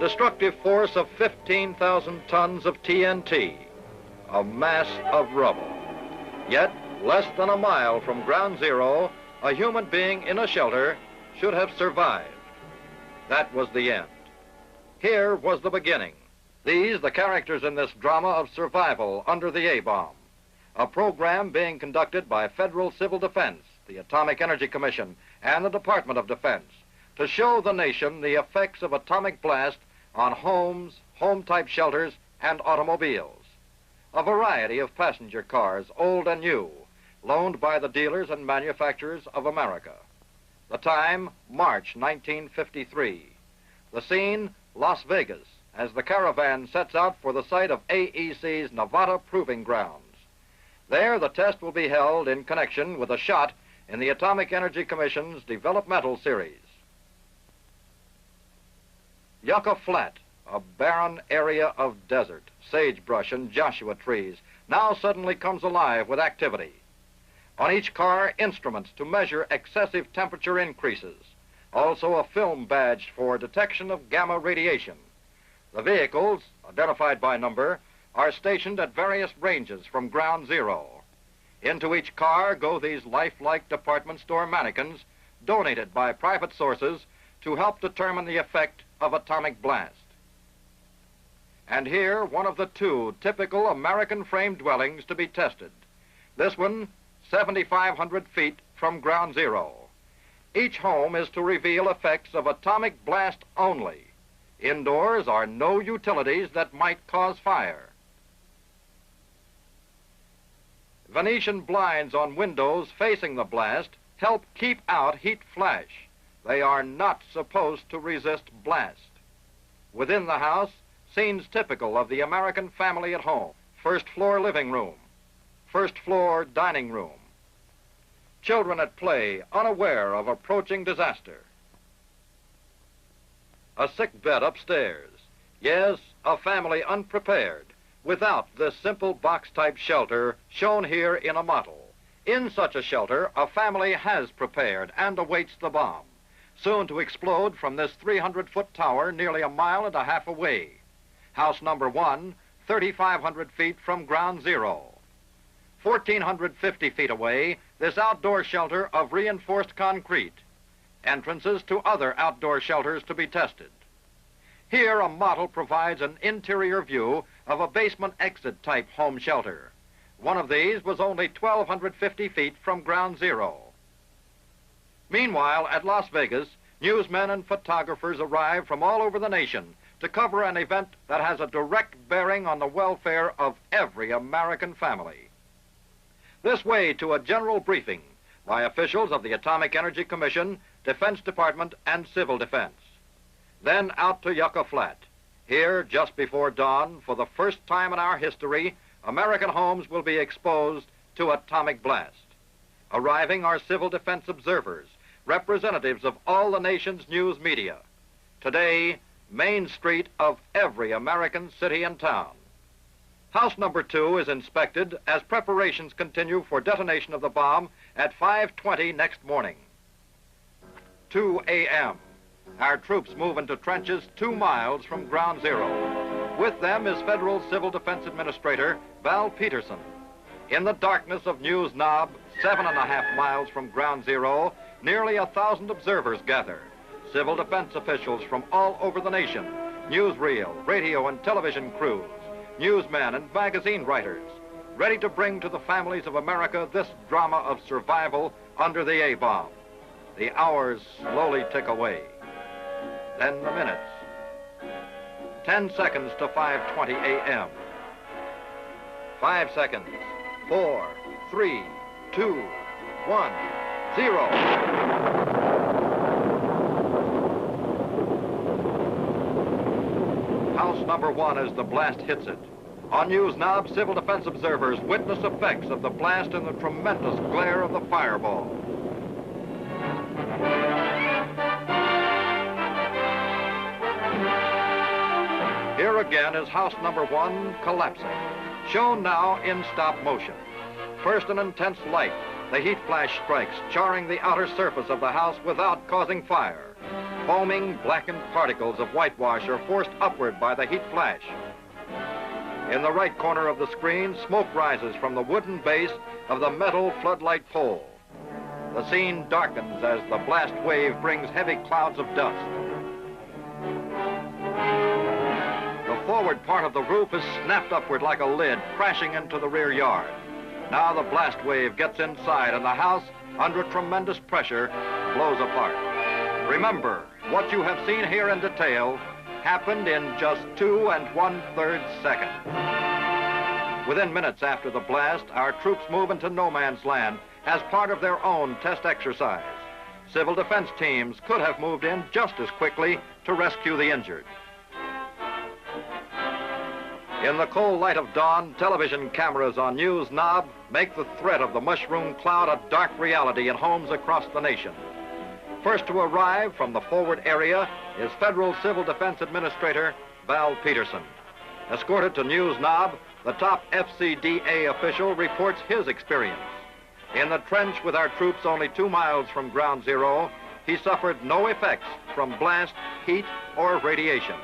destructive force of 15,000 tons of TNT, a mass of rubble. Yet, less than a mile from ground zero, a human being in a shelter should have survived. That was the end. Here was the beginning. These, the characters in this drama of survival under the A-bomb, a program being conducted by Federal Civil Defense, the Atomic Energy Commission, and the Department of Defense to show the nation the effects of atomic blast on homes, home-type shelters, and automobiles. A variety of passenger cars, old and new, loaned by the dealers and manufacturers of America. The time, March 1953. The scene, Las Vegas, as the caravan sets out for the site of AEC's Nevada Proving Grounds. There, the test will be held in connection with a shot in the Atomic Energy Commission's developmental series. Yucca Flat, a barren area of desert, sagebrush, and Joshua trees, now suddenly comes alive with activity. On each car, instruments to measure excessive temperature increases. Also a film badge for detection of gamma radiation. The vehicles, identified by number, are stationed at various ranges from ground zero. Into each car go these lifelike department store mannequins, donated by private sources to help determine the effect of atomic blast. And here, one of the two typical American frame dwellings to be tested. This one, 7,500 feet from ground zero. Each home is to reveal effects of atomic blast only. Indoors are no utilities that might cause fire. Venetian blinds on windows facing the blast help keep out heat flash. They are not supposed to resist blast. Within the house, scenes typical of the American family at home. First floor living room, first floor dining room. Children at play, unaware of approaching disaster. A sick bed upstairs. Yes, a family unprepared, without this simple box-type shelter shown here in a model. In such a shelter, a family has prepared and awaits the bomb, soon to explode from this 300-foot tower nearly a mile and a half away. House number 1, 3,500 feet from ground zero. 1,450 feet away, this outdoor shelter of reinforced concrete. Entrances to other outdoor shelters to be tested. Here, a model provides an interior view of a basement exit type home shelter. One of these was only 1,250 feet from ground zero. Meanwhile, at Las Vegas, newsmen and photographers arrive from all over the nation to cover an event that has a direct bearing on the welfare of every American family. This way to a general briefing by officials of the Atomic Energy Commission, Defense Department, and Civil Defense. Then out to Yucca Flat. Here, just before dawn, for the first time in our history, American homes will be exposed to atomic blast. Arriving are civil defense observers, representatives of all the nation's news media. Today, Main Street of every American city and town. House number 2 is inspected as preparations continue for detonation of the bomb at 5:20 next morning. 2 a.m. Our troops move into trenches 2 miles from ground zero. With them is Federal Civil Defense Administrator Val Peterson. In the darkness of News Knob, 7.5 miles from ground zero, nearly 1,000 observers gather. Civil defense officials from all over the nation, newsreel, radio, and television crews, newsmen and magazine writers, ready to bring to the families of America this drama of survival under the A-bomb. The hours slowly tick away. Then the minutes. 10 seconds to 5:20 a.m. 5 seconds. 4, 3, 2, 1, 0. House number 1 as the blast hits it. On News Knob, civil defense observers witness effects of the blast in the tremendous glare of the fireball. Here again is house number 1 collapsing, shown now in stop motion. First an intense light, the heat flash strikes, charring the outer surface of the house without causing fire. Foaming, blackened particles of whitewash are forced upward by the heat flash. In the right corner of the screen, smoke rises from the wooden base of the metal floodlight pole. The scene darkens as the blast wave brings heavy clouds of dust. The forward part of the roof is snapped upward like a lid, crashing into the rear yard. Now the blast wave gets inside and the house, under tremendous pressure, blows apart. Remember, what you have seen here in detail happened in just 2 1/3 seconds. Within minutes after the blast, our troops move into no man's land as part of their own test exercise. Civil defense teams could have moved in just as quickly to rescue the injured. In the cold light of dawn, television cameras on News Knob make the threat of the mushroom cloud a dark reality in homes across the nation. First to arrive from the forward area is Federal Civil Defense Administrator Val Peterson. Escorted to News Knob, the top FCDA official reports his experience. In the trench with our troops only 2 miles from ground zero, he suffered no effects from blast, heat, or radiation.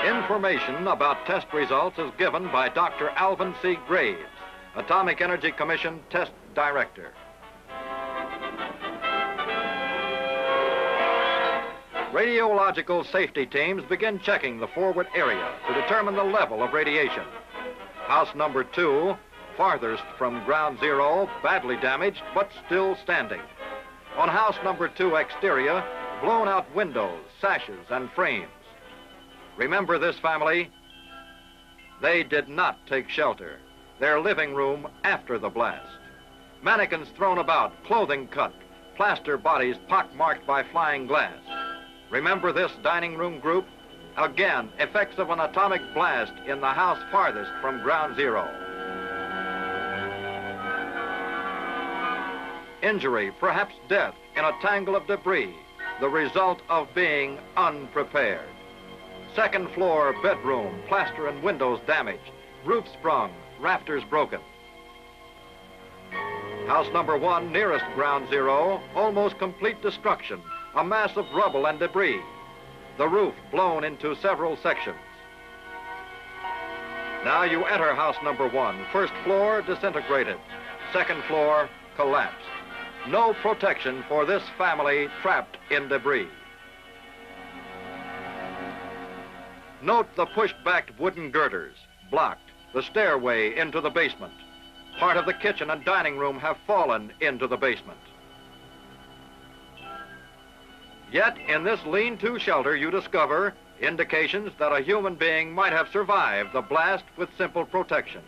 Information about test results is given by Dr. Alvin C. Graves, Atomic Energy Commission Test Director. Radiological safety teams begin checking the forward area to determine the level of radiation. House number 2, farthest from ground zero, badly damaged but still standing. On house number 2 exterior, blown out windows, sashes, and frames. Remember this family? They did not take shelter. Their living room after the blast. Mannequins thrown about, clothing cut, plaster bodies pockmarked by flying glass. Remember this dining room group? Again, effects of an atomic blast in the house farthest from ground zero. Injury, perhaps death, in a tangle of debris, the result of being unprepared. Second floor bedroom, plaster and windows damaged, roof sprung, rafters broken. House number 1, nearest ground zero, almost complete destruction, a mass of rubble and debris. The roof blown into several sections. Now you enter house number 1, first floor disintegrated, second floor collapsed. No protection for this family trapped in debris. Note the pushed-back wooden girders, blocked, the stairway into the basement. Part of the kitchen and dining room have fallen into the basement. Yet in this lean-to shelter you discover indications that a human being might have survived the blast with simple protection.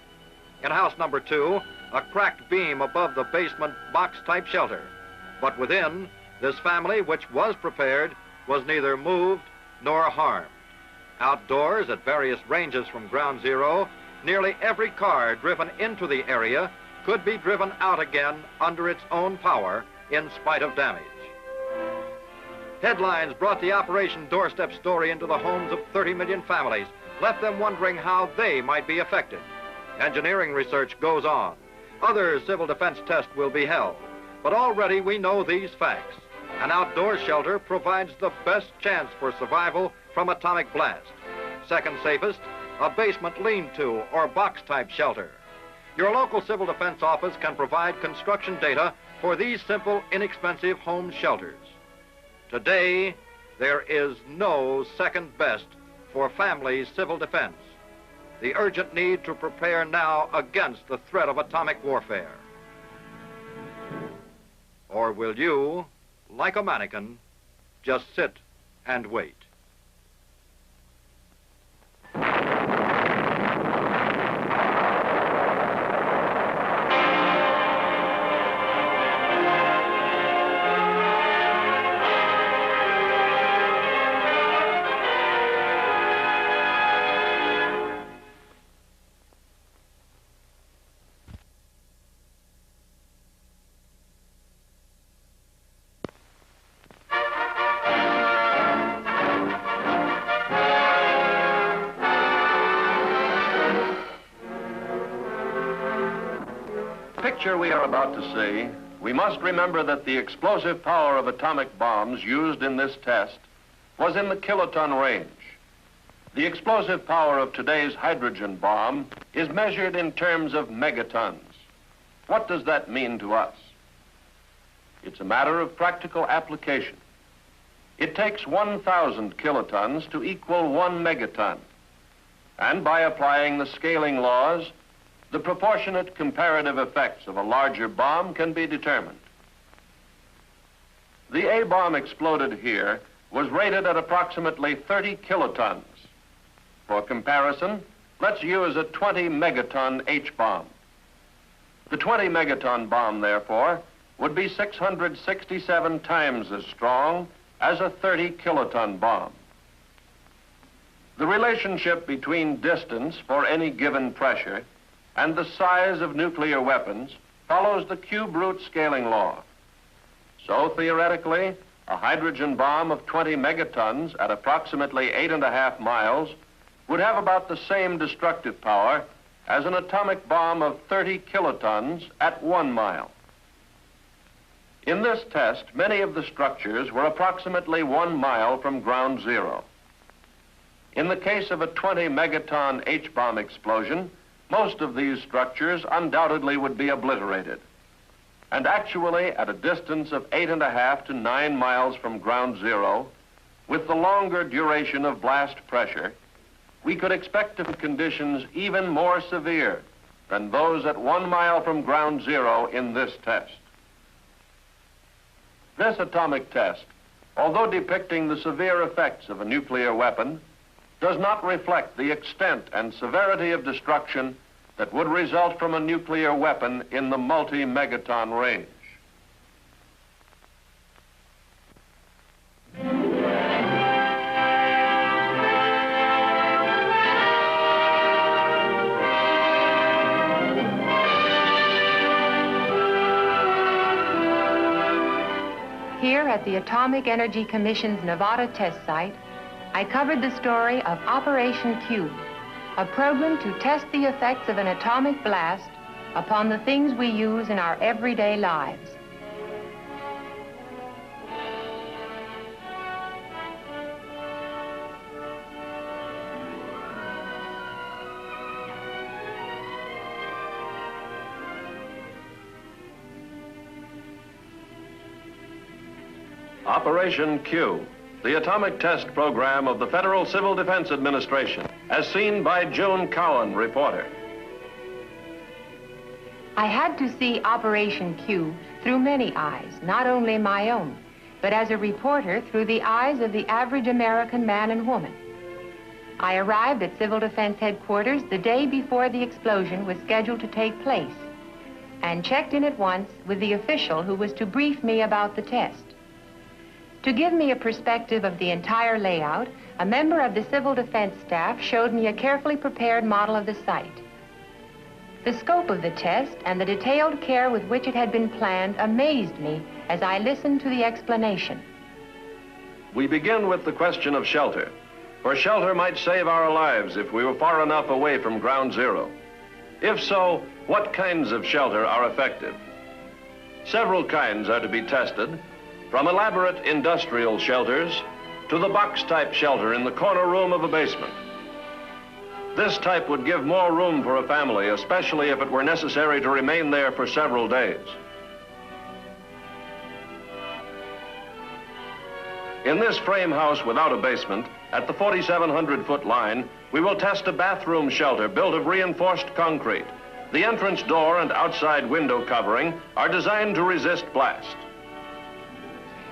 In house number 2, a cracked beam above the basement box-type shelter. But within, this family, which was prepared, was neither moved nor harmed. Outdoors, at various ranges from ground zero, nearly every car driven into the area could be driven out again under its own power in spite of damage. Headlines brought the Operation Doorstep story into the homes of 30 million families, left them wondering how they might be affected. Engineering research goes on. Other civil defense tests will be held. But already we know these facts. An outdoor shelter provides the best chance for survival from atomic blast. Second safest, a basement lean-to or box-type shelter. Your local civil defense office can provide construction data for these simple, inexpensive home shelters. Today, there is no second best for families' civil defense. The urgent need to prepare now against the threat of atomic warfare. Or will you, like a mannequin, just sit and wait? The picture we are about to see we must remember that the explosive power of atomic bombs used in this test was in the kiloton range. The explosive power of today's hydrogen bomb is measured in terms of megatons. What does that mean to us? It's a matter of practical application. It takes 1,000 kilotons to equal 1 megaton. And by applying the scaling laws, the proportionate comparative effects of a larger bomb can be determined. The A bomb exploded here was rated at approximately 30 kilotons. For comparison, let's use a 20 megaton H bomb. The 20 megaton bomb, therefore, would be 667 times as strong as a 30 kiloton bomb. The relationship between distance for any given pressure and the size of nuclear weapons follows the cube root scaling law. So theoretically, a hydrogen bomb of 20 megatons at approximately 8.5 miles would have about the same destructive power as an atomic bomb of 30 kilotons at 1 mile. In this test, many of the structures were approximately 1 mile from ground zero. In the case of a 20 megaton H-bomb explosion, most of these structures undoubtedly would be obliterated. And actually, at a distance of 8.5 to 9 miles from ground zero, with the longer duration of blast pressure, we could expect conditions even more severe than those at 1 mile from ground zero in this test. This atomic test, although depicting the severe effects of a nuclear weapon, does not reflect the extent and severity of destruction that would result from a nuclear weapon in the multi-megaton range. Here at the Atomic Energy Commission's Nevada test site, I covered the story of Operation Q, a program to test the effects of an atomic blast upon the things we use in our everyday lives. Operation Q, the atomic test program of the Federal Civil Defense Administration, as seen by Joan Cowan, reporter. I had to see Operation Q through many eyes, not only my own, but as a reporter through the eyes of the average American man and woman. I arrived at Civil Defense Headquarters the day before the explosion was scheduled to take place and checked in at once with the official who was to brief me about the test. To give me a perspective of the entire layout, a member of the Civil Defense staff showed me a carefully prepared model of the site. The scope of the test and the detailed care with which it had been planned amazed me as I listened to the explanation. We begin with the question of shelter, for shelter might save our lives if we were far enough away from ground zero. If so, what kinds of shelter are effective? Several kinds are to be tested, from elaborate industrial shelters to the box-type shelter in the corner room of a basement. This type would give more room for a family, especially if it were necessary to remain there for several days. In this frame house without a basement, at the 4,700-foot line, we will test a bathroom shelter built of reinforced concrete. The entrance door and outside window covering are designed to resist blast.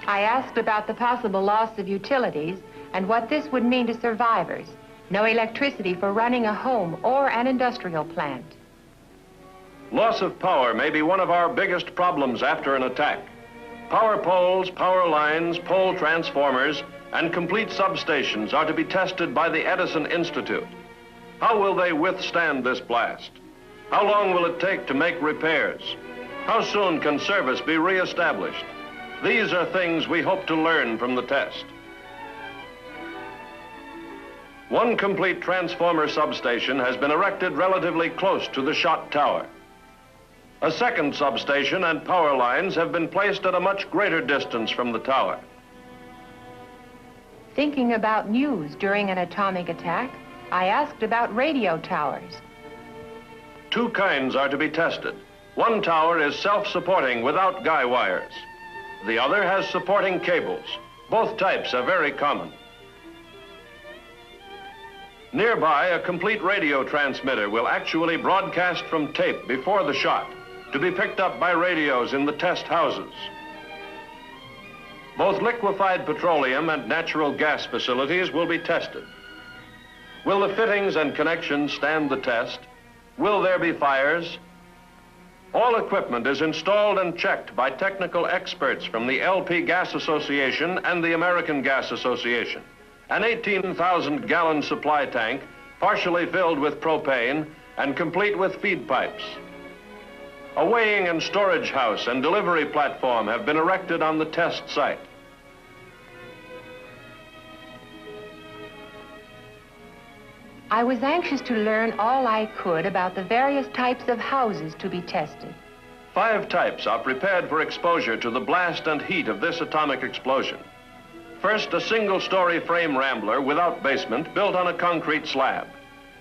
I asked about the possible loss of utilities and what this would mean to survivors. No electricity for running a home or an industrial plant. Loss of power may be one of our biggest problems after an attack. Power poles, power lines, pole transformers, and complete substations are to be tested by the Edison Institute. How will they withstand this blast? How long will it take to make repairs? How soon can service be reestablished? These are things we hope to learn from the test. One complete transformer substation has been erected relatively close to the shot tower. A second substation and power lines have been placed at a much greater distance from the tower. Thinking about news during an atomic attack, I asked about radio towers. Two kinds are to be tested. One tower is self-supporting without guy wires. The other has supporting cables. Both types are very common. Nearby, a complete radio transmitter will actually broadcast from tape before the shot, to be picked up by radios in the test houses. Both liquefied petroleum and natural gas facilities will be tested. Will the fittings and connections stand the test? Will there be fires? All equipment is installed and checked by technical experts from the LP Gas Association and the American Gas Association. An 18,000-gallon supply tank, partially filled with propane and complete with feed pipes. A weighing and storage house and delivery platform have been erected on the test site. I was anxious to learn all I could about the various types of houses to be tested. 5 types are prepared for exposure to the blast and heat of this atomic explosion. First, a single-story frame rambler without basement built on a concrete slab.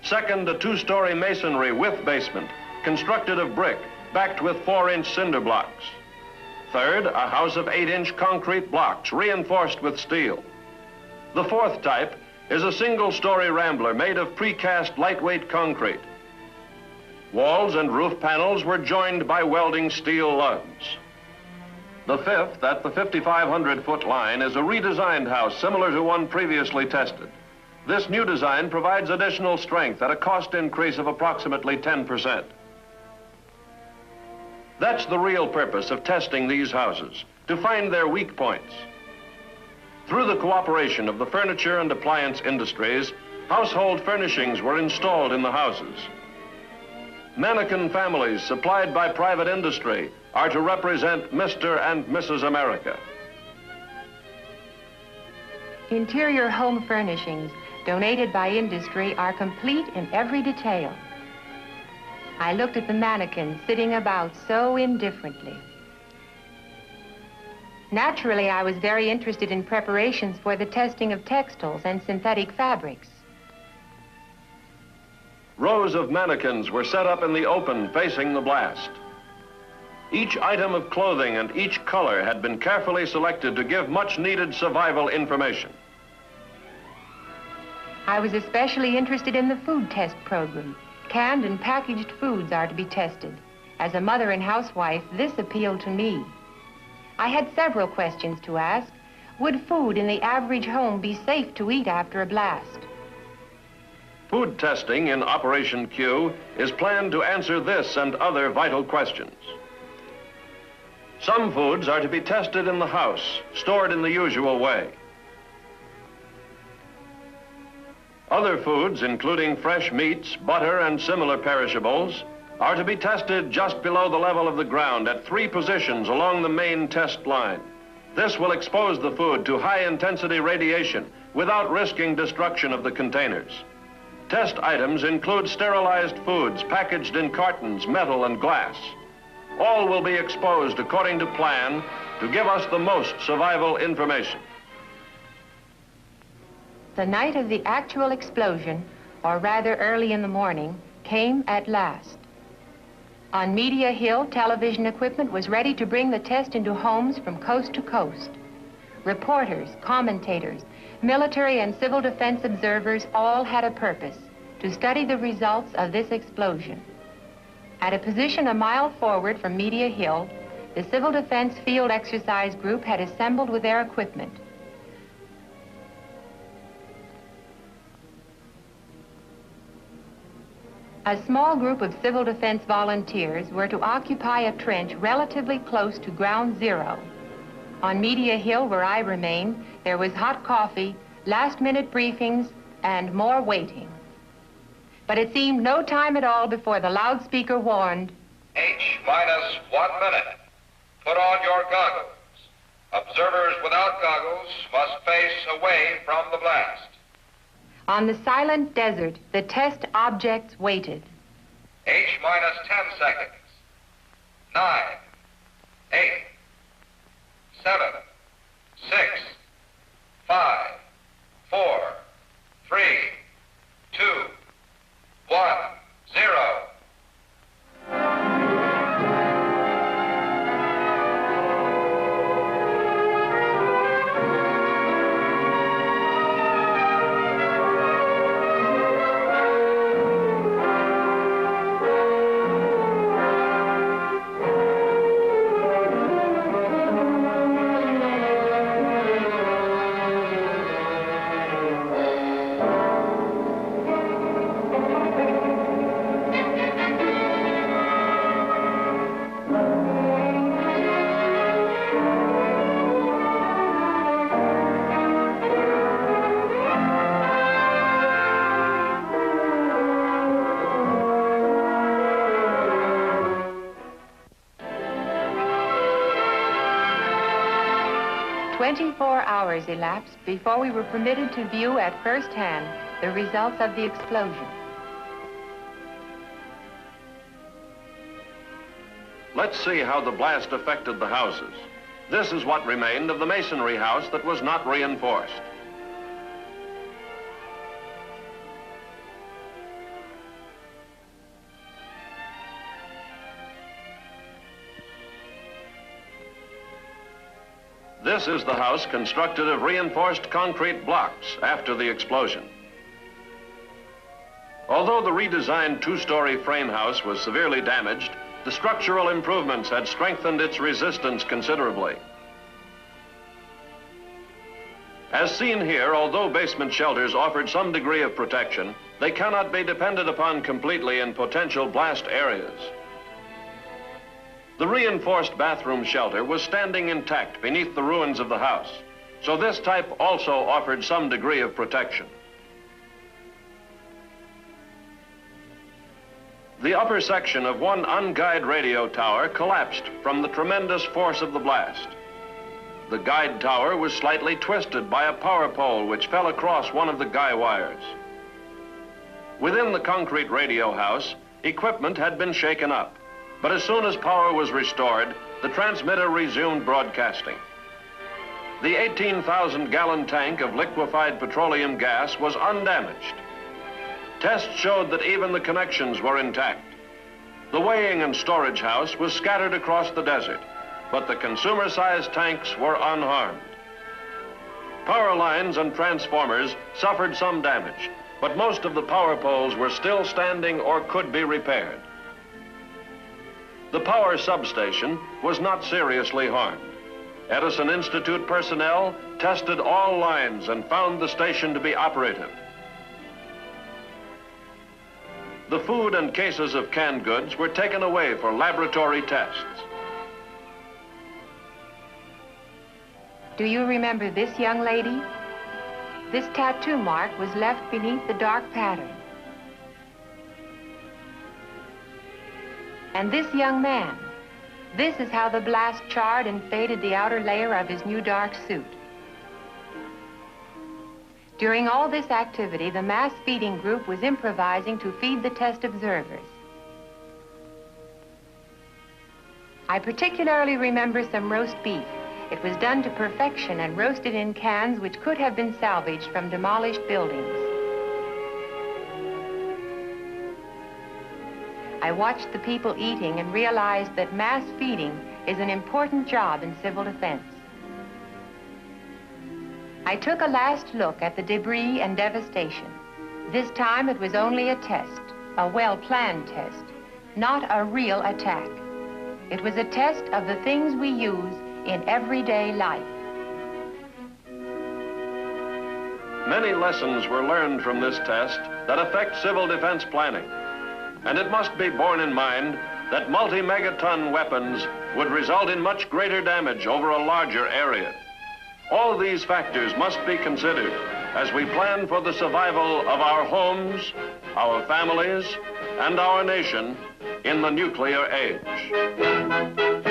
Second, a 2-story masonry with basement constructed of brick backed with 4-inch cinder blocks. Third, a house of 8-inch concrete blocks reinforced with steel. The 4th type is a single-story rambler made of precast lightweight concrete. Walls and roof panels were joined by welding steel lugs. The 5th, at the 5,500-foot line, is a redesigned house similar to one previously tested. This new design provides additional strength at a cost increase of approximately 10%. That's the real purpose of testing these houses, to find their weak points. Through the cooperation of the furniture and appliance industries, household furnishings were installed in the houses. Mannequin families supplied by private industry are to represent Mr. and Mrs. America. Interior home furnishings donated by industry are complete in every detail. I looked at the mannequins sitting about so indifferently. Naturally, I was very interested in preparations for the testing of textiles and synthetic fabrics. Rows of mannequins were set up in the open facing the blast. Each item of clothing and each color had been carefully selected to give much needed survival information. I was especially interested in the food test program. Canned and packaged foods are to be tested. As a mother and housewife, this appealed to me. I had several questions to ask. Would food in the average home be safe to eat after a blast? Food testing in Operation Q is planned to answer this and other vital questions. Some foods are to be tested in the house, stored in the usual way. Other foods, including fresh meats, butter, and similar perishables, are to be tested just below the level of the ground at 3 positions along the main test line. This will expose the food to high-intensity radiation without risking destruction of the containers. Test items include sterilized foods packaged in cartons, metal, and glass. All will be exposed according to plan to give us the most survival information. The night of the actual explosion, or rather early in the morning, came at last. On Media Hill, television equipment was ready to bring the test into homes from coast to coast. Reporters, commentators, military and civil defense observers all had a purpose: to study the results of this explosion. At a position a mile forward from Media Hill, the Civil Defense Field Exercise Group had assembled with their equipment. A small group of civil defense volunteers were to occupy a trench relatively close to ground zero. On Media Hill, where I remained, there was hot coffee, last-minute briefings, and more waiting. But it seemed no time at all before the loudspeaker warned, H-minus 1 minute. Put on your goggles. Observers without goggles must face away from the blast. On the silent desert, the test objects waited. H-minus 10 seconds. 9, 8, 7, 6, 5, 4, 3, 2, 1, 0. 24 hours elapsed before we were permitted to view at first hand the results of the explosion. Let's see how the blast affected the houses. This is what remained of the masonry house that was not reinforced. This is the house constructed of reinforced concrete blocks after the explosion. Although the redesigned two-story frame house was severely damaged, the structural improvements had strengthened its resistance considerably. As seen here, although basement shelters offered some degree of protection, they cannot be depended upon completely in potential blast areas. The reinforced bathroom shelter was standing intact beneath the ruins of the house, so this type also offered some degree of protection. The upper section of one unguided radio tower collapsed from the tremendous force of the blast. The guide tower was slightly twisted by a power pole which fell across one of the guy wires. Within the concrete radio house, equipment had been shaken up. But as soon as power was restored, the transmitter resumed broadcasting. The 18,000-gallon tank of liquefied petroleum gas was undamaged. Tests showed that even the connections were intact. The weighing and storage house was scattered across the desert, but the consumer-sized tanks were unharmed. Power lines and transformers suffered some damage, but most of the power poles were still standing or could be repaired. The power substation was not seriously harmed. Edison Institute personnel tested all lines and found the station to be operative. The food and cases of canned goods were taken away for laboratory tests. Do you remember this young lady? This tattoo mark was left beneath the dark pattern. And this young man, this is how the blast charred and faded the outer layer of his new dark suit. During all this activity, the mass feeding group was improvising to feed the test observers. I particularly remember some roast beef. It was done to perfection and roasted in cans which could have been salvaged from demolished buildings. I watched the people eating and realized that mass feeding is an important job in civil defense. I took a last look at the debris and devastation. This time it was only a test, a well-planned test, not a real attack. It was a test of the things we use in everyday life. Many lessons were learned from this test that affect civil defense planning. And it must be borne in mind that multi-megaton weapons would result in much greater damage over a larger area. All these factors must be considered as we plan for the survival of our homes, our families, and our nation in the nuclear age.